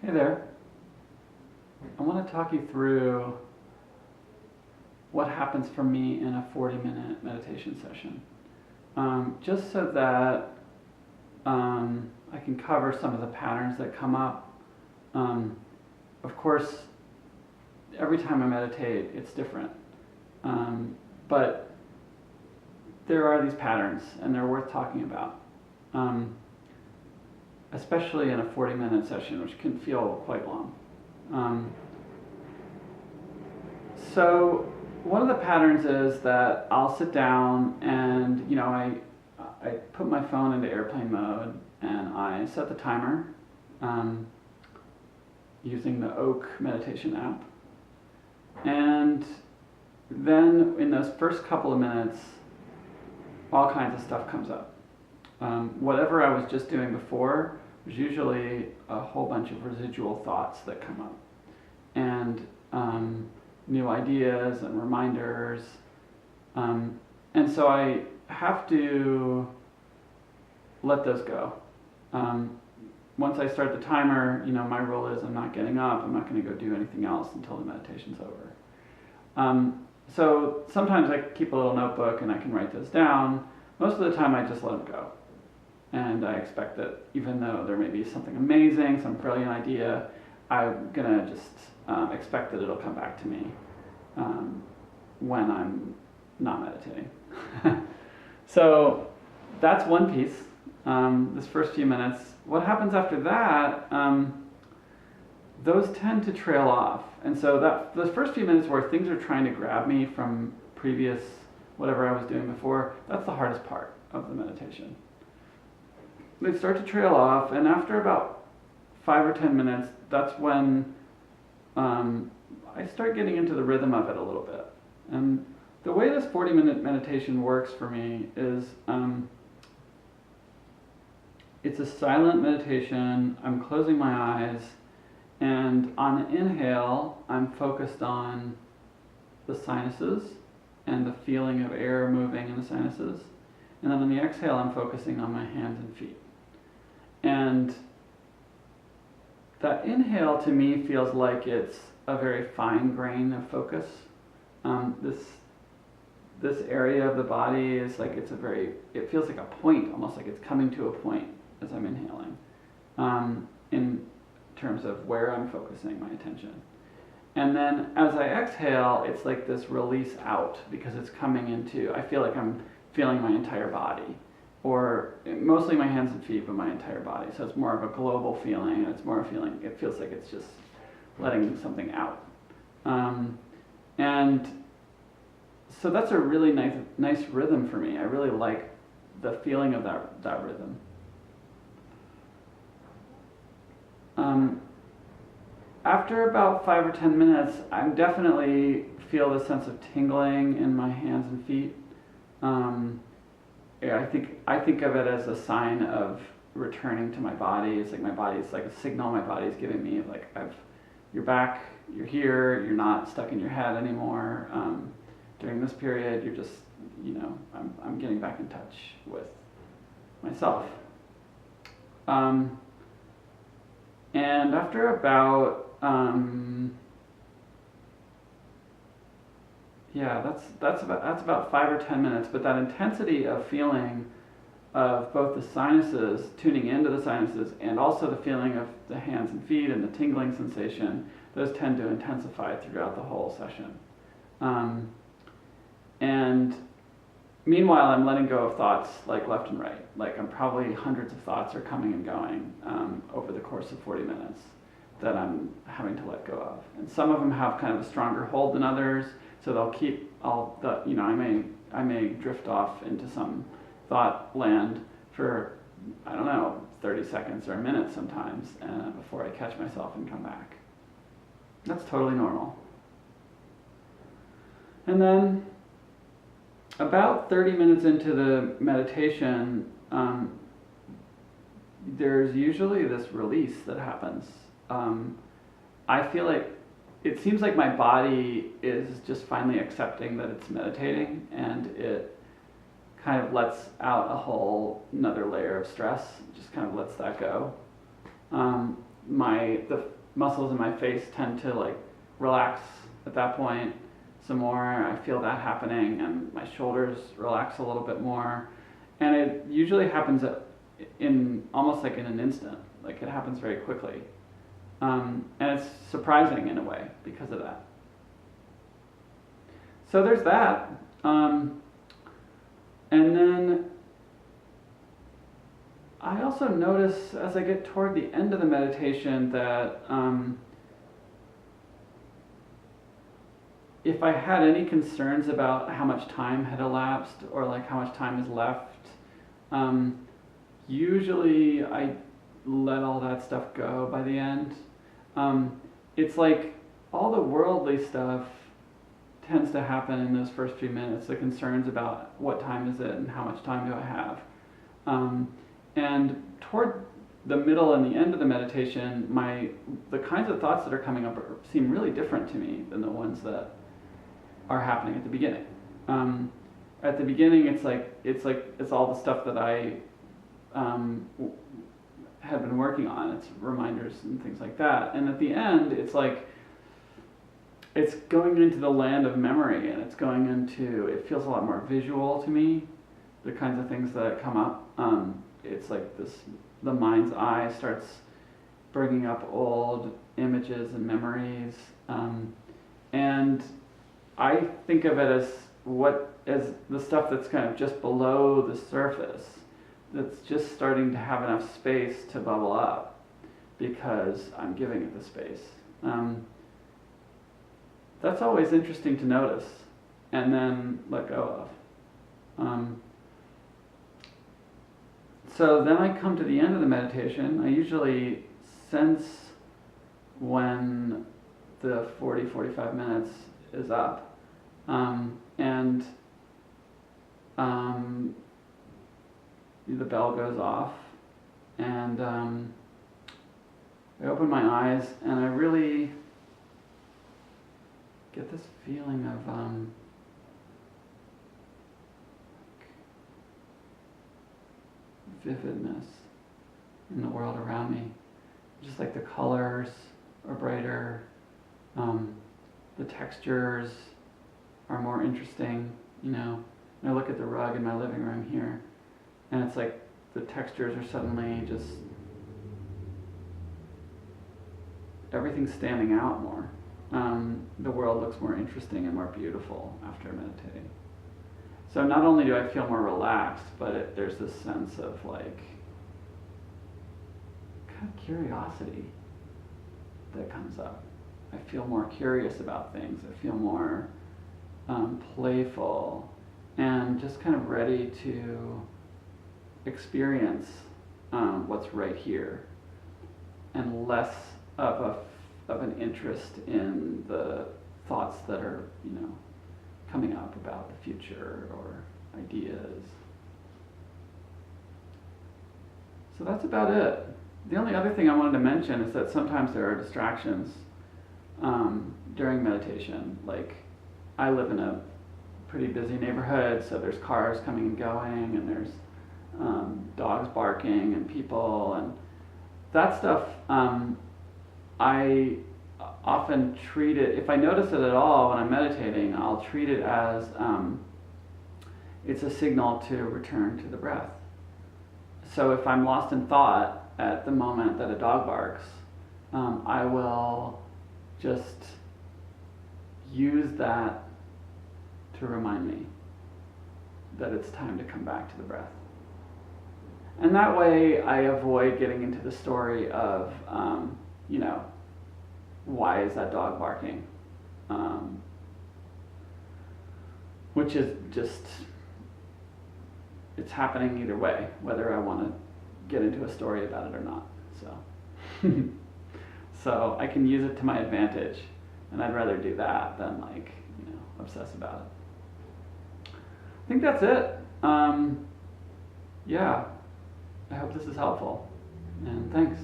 Hey there. I want to talk you through what happens for me in a 40-minute meditation session. Just so that I can cover some of the patterns that come up. Of course, every time I meditate, it's different. But there are these patterns, and they're worth talking about. Especially in a 40-minute session, which can feel quite long. So one of the patterns is that I'll sit down and I put my phone into airplane mode and I set the timer using the Oak meditation app. And then in those first couple of minutes, all kinds of stuff comes up. Whatever I was just doing before was usually a whole bunch of residual thoughts that come up. And new ideas and reminders. And so I have to let those go. Once I start the timer, my rule is I'm not getting up, I'm not going to go do anything else until the meditation's over. So sometimes I keep a little notebook and I can write those down. Most of the time I just let them go. And I expect that even though there may be something amazing, some brilliant idea, I'm going to just expect that it'll come back to me when I'm not meditating. So that's one piece, this first few minutes. What happens after that, those tend to trail off. And so those first few minutes where things are trying to grab me from previous, whatever I was doing before, that's the hardest part of the meditation. They start to trail off, and after about 5 or 10 minutes, that's when I start getting into the rhythm of it a little bit. And the way this 40-minute meditation works for me is it's a silent meditation. I'm closing my eyes, and on the inhale, I'm focused on the sinuses and the feeling of air moving in the sinuses. And then on the exhale, I'm focusing on my hands and feet. And that inhale to me feels like it's a very fine grain of focus. This area of the body is like it feels like a point, almost like it's coming to a point as I'm inhaling, in terms of where I'm focusing my attention. And then as I exhale, it's like this release out because it's coming into, I feel like I'm feeling my entire body, or mostly my hands and feet, but my entire body. So it's more of a global feeling, and it's more a feeling, it feels like it's just letting something out. And so that's a really nice rhythm for me. I really like the feeling of that rhythm. After about 5 or 10 minutes, I definitely feel the sense of tingling in my hands and feet. I think of it as a sign of returning to my body. It's like my body's like a signal my body's giving me of like you're back, you're here, you're not stuck in your head anymore. During this period, you're just, I'm getting back in touch with myself. And after about, that's about 5 or 10 minutes, but that intensity of feeling of both the sinuses, tuning into the sinuses, and also the feeling of the hands and feet and the tingling sensation, those tend to intensify throughout the whole session. And meanwhile, I'm letting go of thoughts like left and right. Like I'm probably hundreds of thoughts are coming and going over the course of 40 minutes that I'm having to let go of. And some of them have kind of a stronger hold than others, so they'll keep I may drift off into some thought land for, 30 seconds or a minute sometimes before I catch myself and come back. That's totally normal. And then about 30 minutes into the meditation, there's usually this release that happens. I feel like it seems like my body is just finally accepting that it's meditating, and it kind of lets out a whole another layer of stress, just kind of lets that go. the muscles in my face tend to like relax at that point some more. I feel that happening, and my shoulders relax a little bit more. And it usually happens in almost like in an instant. Like it happens very quickly. And it's surprising in a way because of that. So there's that. And then I also notice as I get toward the end of the meditation that if I had any concerns about how much time had elapsed or like how much time is left, usually I let all that stuff go by the end. It's like all the worldly stuff tends to happen in those first few minutes, the concerns about what time is it and how much time do I have. And toward the middle and the end of the meditation, the kinds of thoughts that are coming up seem really different to me than the ones that are happening at the beginning. At the beginning, it's all the stuff that I have been working on. It's reminders and things like that. And at the end, it's like it's going into the land of memory, and it feels a lot more visual to me, the kinds of things that come up. It's like the mind's eye starts bringing up old images and memories. And I think of it as the stuff that's kind of just below the surface, that's just starting to have enough space to bubble up because I'm giving it the space. That's always interesting to notice and then let go of. So then I come to the end of the meditation. I usually sense when the 45 minutes is up. And the bell goes off, and I open my eyes, and I really get this feeling of vividness in the world around me. Just like the colors are brighter, the textures are more interesting, you know. And I look at the rug in my living room here, and it's like the textures are suddenly just, everything's standing out more. The world looks more interesting and more beautiful after meditating. So not only do I feel more relaxed, but there's this sense of like kind of curiosity that comes up. I feel more curious about things. I feel more playful and just kind of ready to experience what's right here, and less of an interest in the thoughts that are, you know, coming up about the future or ideas. So that's about it. The only other thing I wanted to mention is that sometimes there are distractions during meditation. Like, I live in a pretty busy neighborhood, so there's cars coming and going, and there's dogs barking and people, and that stuff. I often treat it, if I notice it at all when I'm meditating, I'll treat it as it's a signal to return to the breath. So if I'm lost in thought at the moment that a dog barks, I will just use that to remind me that it's time to come back to the breath. And that way I avoid getting into the story of, you know, why is that dog barking? Which is just, it's happening either way, whether I want to get into a story about it or not. So, so I can use it to my advantage, and I'd rather do that than, like, you know, obsess about it. I think that's it. Yeah, I hope this is helpful, and thanks.